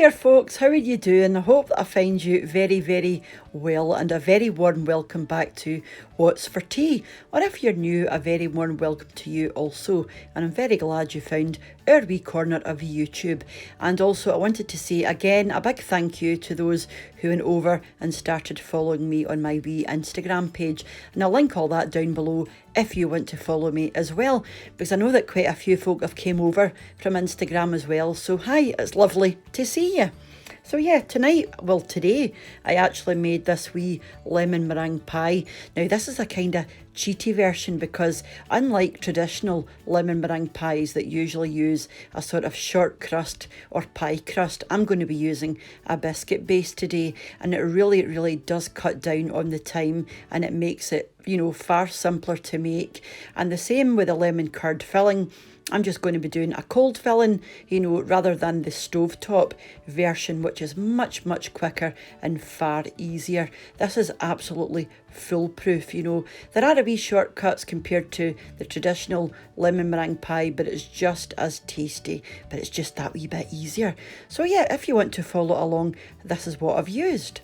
there folks, how are you doing? I hope that I find you very, very well, and a very warm welcome back to What's for Tea. Or if you're new, a very warm welcome to you also, and I'm very glad you found our wee corner of YouTube. And also I wanted to say again a big thank you to those who went over and started following me on my wee Instagram page, and I'll link all that down below if you want to follow me as well, because I know that quite a few folk have came over from Instagram as well. So hi, it's lovely to see you. So yeah, today, I actually made this wee lemon meringue pie. Now this is a kind of cheaty version, because unlike traditional lemon meringue pies that usually use a sort of short crust or pie crust, I'm going to be using a biscuit base today, and it really does cut down on the time, and it makes it, you know, far simpler to make. And the same with the lemon curd filling. I'm just going to be doing a cold filling, you know, rather than the stovetop version, which is much quicker and far easier. This is absolutely foolproof, you know. There are a wee shortcuts compared to the traditional lemon meringue pie, but it's just as tasty, but it's just that wee bit easier. So yeah, if you want to follow along, this is what I've used.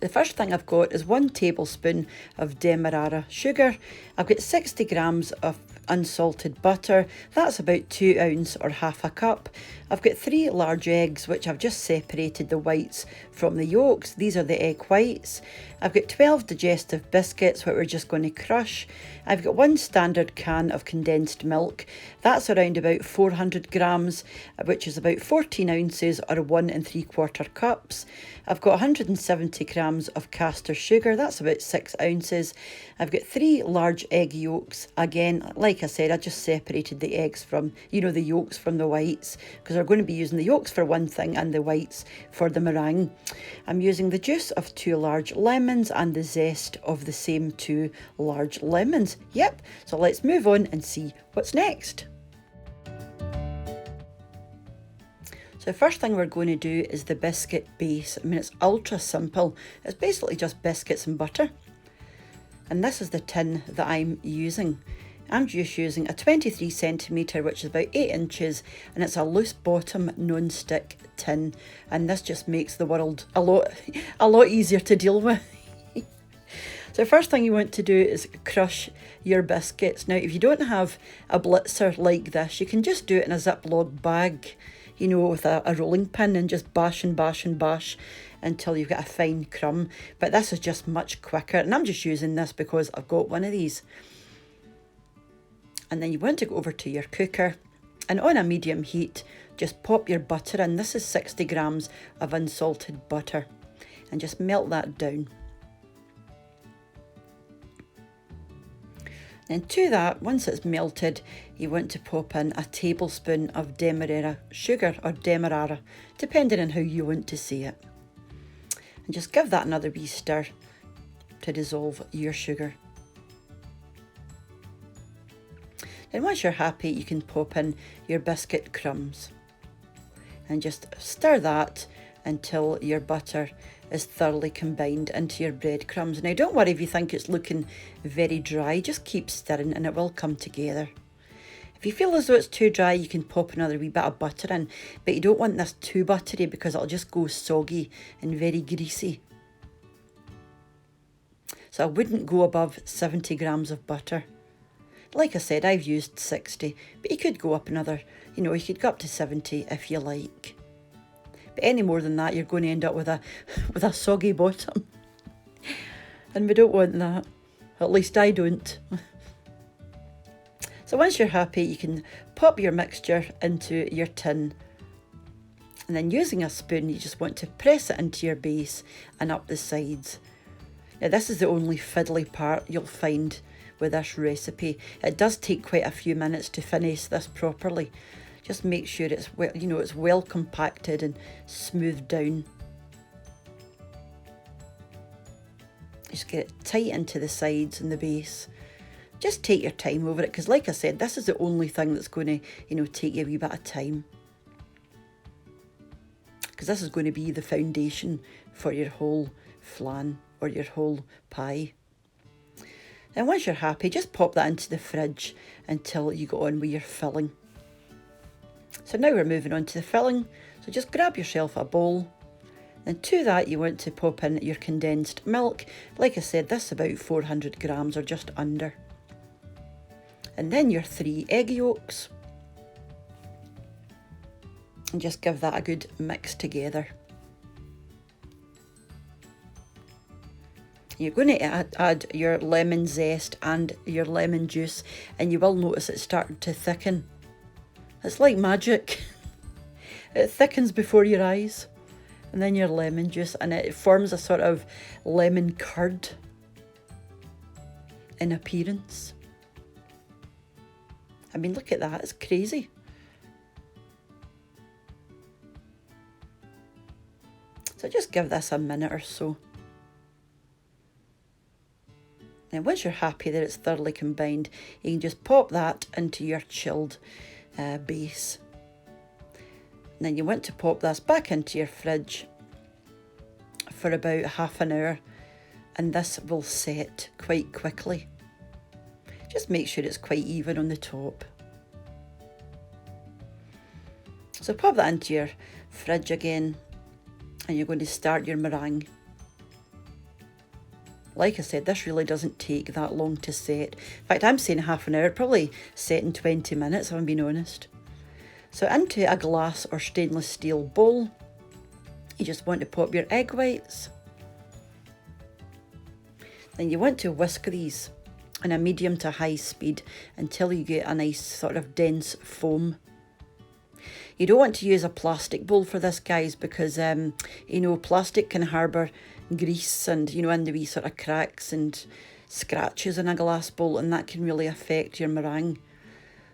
The first thing I've got is 1 tablespoon of Demerara sugar. I've got 60 grams of unsalted butter, that's about 2 ounces or half a cup. I've got 3 large eggs, which I've just separated the whites from the yolks. These are the egg whites. I've got 12 digestive biscuits, which we're just going to crush. I've got 1 standard can of condensed milk. That's around about 400 grams, which is about 14 ounces or 1 3/4 cups. I've got 170 grams of caster sugar. That's about 6 ounces. I've got 3 large egg yolks. Again, like I said, I just separated the eggs from, you know, the yolks from the whites, because we're going to be using the yolks for one thing and the whites for the meringue. I'm using the juice of 2 large lemons and the zest of the same 2 large lemons. Yep, so let's move on and see what's next. So the first thing we're going to do is the biscuit base. I mean, it's ultra simple. It's basically just biscuits and butter. And this is the tin that I'm using. I'm just using a 23 centimetre, which is about 8 inches, and it's a loose bottom non-stick tin. And this just makes the world a lot easier to deal with. So the first thing you want to do is crush your biscuits. Now, if you don't have a blitzer like this, you can just do it in a Ziploc bag, you know, with a rolling pin, and just bash until you've got a fine crumb. But this is just much quicker, and I'm just using this because I've got one of these. And then you want to go over to your cooker, and on a medium heat, just pop your butter in. This is 60 grams of unsalted butter, and just melt that down. And to that, once it's melted, you want to pop in a tablespoon of Demerara sugar, or Demerara, depending on how you want to say it. And just give that another wee stir to dissolve your sugar. And once you're happy, you can pop in your biscuit crumbs. And just stir that until your butter is thoroughly combined into your breadcrumbs. Now, don't worry if you think it's looking very dry, just keep stirring and it will come together. If you feel as though it's too dry, you can pop another wee bit of butter in, but you don't want this too buttery, because it'll just go soggy and very greasy. So I wouldn't go above 70 grams of butter. Like I said, I've used 60, but you could go up another, you know, you could go up to 70 if you like. But any more than that, you're going to end up with a soggy bottom. And we don't want that. At least I don't. So once you're happy, you can pop your mixture into your tin. And then using a spoon, you just want to press it into your base and up the sides. Now, this is the only fiddly part you'll find with this recipe. It does take quite a few minutes to finish this properly. Just make sure it's well, you know, it's well compacted and smoothed down. Just get it tight into the sides and the base. Just take your time over it, because like I said, this is the only thing that's going to, you know, take you a wee bit of time. Because this is going to be the foundation for your whole flan or your whole pie. Then once you're happy, just pop that into the fridge until you go on with your filling. So now we're moving on to the filling. So just grab yourself a bowl, and to that you want to pop in your condensed milk. Like I said, this is about 400 grams or just under. And then your 3 egg yolks. And just give that a good mix together. You're going to add your lemon zest and your lemon juice, and you will notice it's starting to thicken. It's like magic. It thickens before your eyes. And then your lemon juice, and it forms a sort of lemon curd in appearance. I mean, look at that, it's crazy. So just give this a minute or so. And once you're happy that it's thoroughly combined, you can just pop that into your chilled base. And then you want to pop this back into your fridge for about half an hour, and this will set quite quickly. Just make sure it's quite even on the top. So pop that into your fridge again, and you're going to start your meringue. Like I said, this really doesn't take that long to set. In fact, I'm saying half an hour, probably set in 20 minutes if I'm being honest. So into a glass or stainless steel bowl, you just want to pop your egg whites. Then you want to whisk these on a medium to high speed until you get a nice sort of dense foam. You don't want to use a plastic bowl for this, guys, because plastic can harbour grease and in the wee sort of cracks and scratches in a glass bowl, and that can really affect your meringue.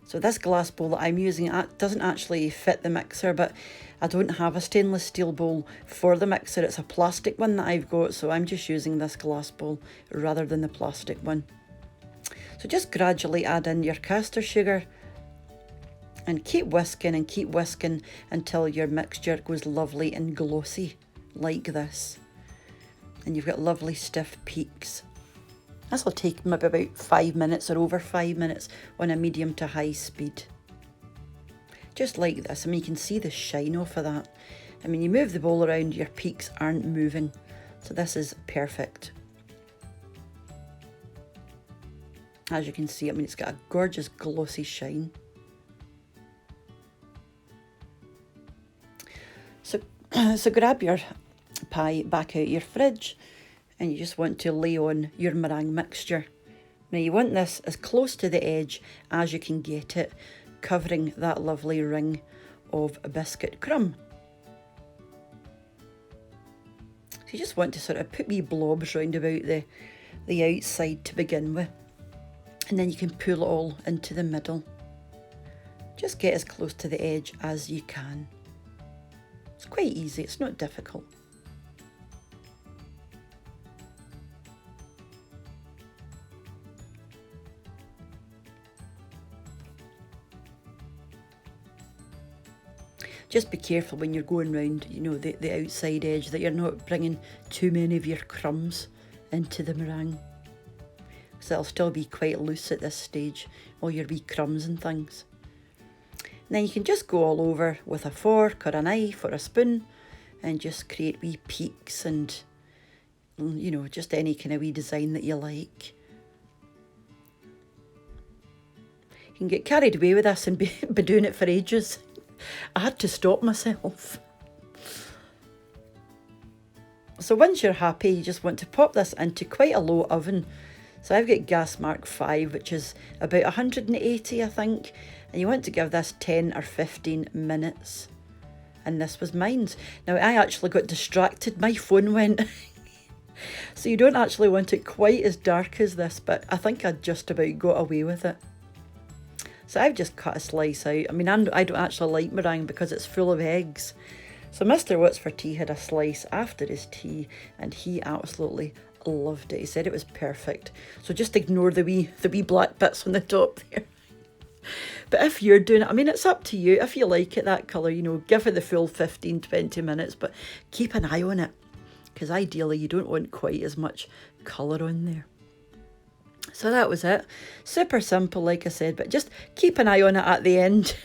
So this glass bowl that I'm using doesn't actually fit the mixer, but I don't have a stainless steel bowl for the mixer. It's a plastic one that I've got, so I'm just using this glass bowl rather than the plastic one. So just gradually add in your caster sugar and keep whisking until your mixture goes lovely and glossy like this. And you've got lovely stiff peaks. This will take maybe about 5 minutes or over 5 minutes on a medium to high speed. Just like this. I mean, you can see the shine off of that. I mean, you move the bowl around, your peaks aren't moving. So this is perfect. As you can see, I mean, it's got a gorgeous glossy shine. So grab your pie back out your fridge, and you just want to lay on your meringue mixture. Now you want this as close to the edge as you can get it, covering that lovely ring of a biscuit crumb. So you just want to sort of put wee blobs round about the outside to begin with, and then you can pull it all into the middle. Just get as close to the edge as you can. It's quite easy, it's not difficult. Just be careful when you're going round, the outside edge, that you're not bringing too many of your crumbs into the meringue. Because it'll still be quite loose at this stage, all your wee crumbs and things. And then you can just go all over with a fork or a knife or a spoon and just create wee peaks and, just any kind of wee design that you like. You can get carried away with this and be doing it for ages. I had to stop myself. So once you're happy, you just want to pop this into quite a low oven. So I've got gas mark 5, which is about 180, I think. And you want to give this 10 or 15 minutes. And this was mine. Now I actually got distracted. My phone went. So you don't actually want it quite as dark as this, but I think I just about got away with it. So I've just cut a slice out. I mean, I don't actually like meringue because it's full of eggs. So Mr. What's for Tea had a slice after his tea, and he absolutely loved it. He said it was perfect. So just ignore the wee black bits on the top there. But if you're doing it, I mean, it's up to you. If you like it that colour, give it the full 15, 20 minutes, but keep an eye on it, because ideally you don't want quite as much colour on there. So that was it. Super simple, like I said, but just keep an eye on it at the end.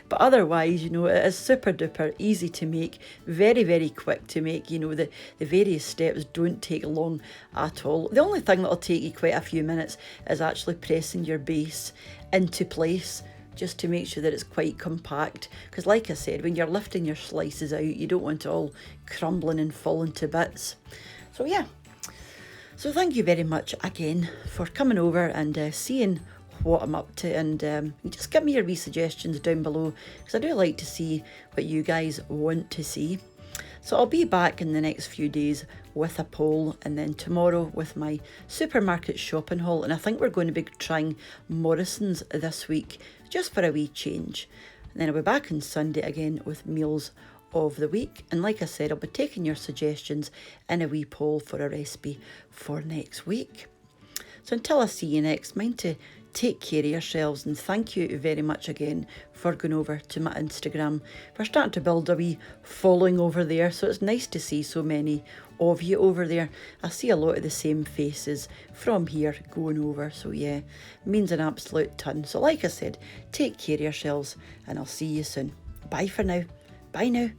But otherwise, you know, it is super duper easy to make, very, very quick to make. You know, the various steps don't take long at all. The only thing that'll take you quite a few minutes is actually pressing your base into place, just to make sure that it's quite compact. Because like I said, when you're lifting your slices out, you don't want it all crumbling and falling to bits. So yeah. So thank you very much again for coming over and seeing what I'm up to, and just give me your wee suggestions down below, because I do like to see what you guys want to see. So I'll be back in the next few days with a poll, and then tomorrow with my supermarket shopping haul, and I think we're going to be trying Morrison's this week just for a wee change. And then I'll be back on Sunday again with meals of the week, and like I said, I'll be taking your suggestions in a wee poll for a recipe for next week. So until I see you next, mind to take care of yourselves, and thank you very much again for going over to my Instagram. We're starting to build a wee following over there, so it's nice to see so many of you over there. I see a lot of the same faces from here going over, so yeah, it means an absolute ton. So like I said, take care of yourselves, and I'll see you soon. Bye for now. Bye now.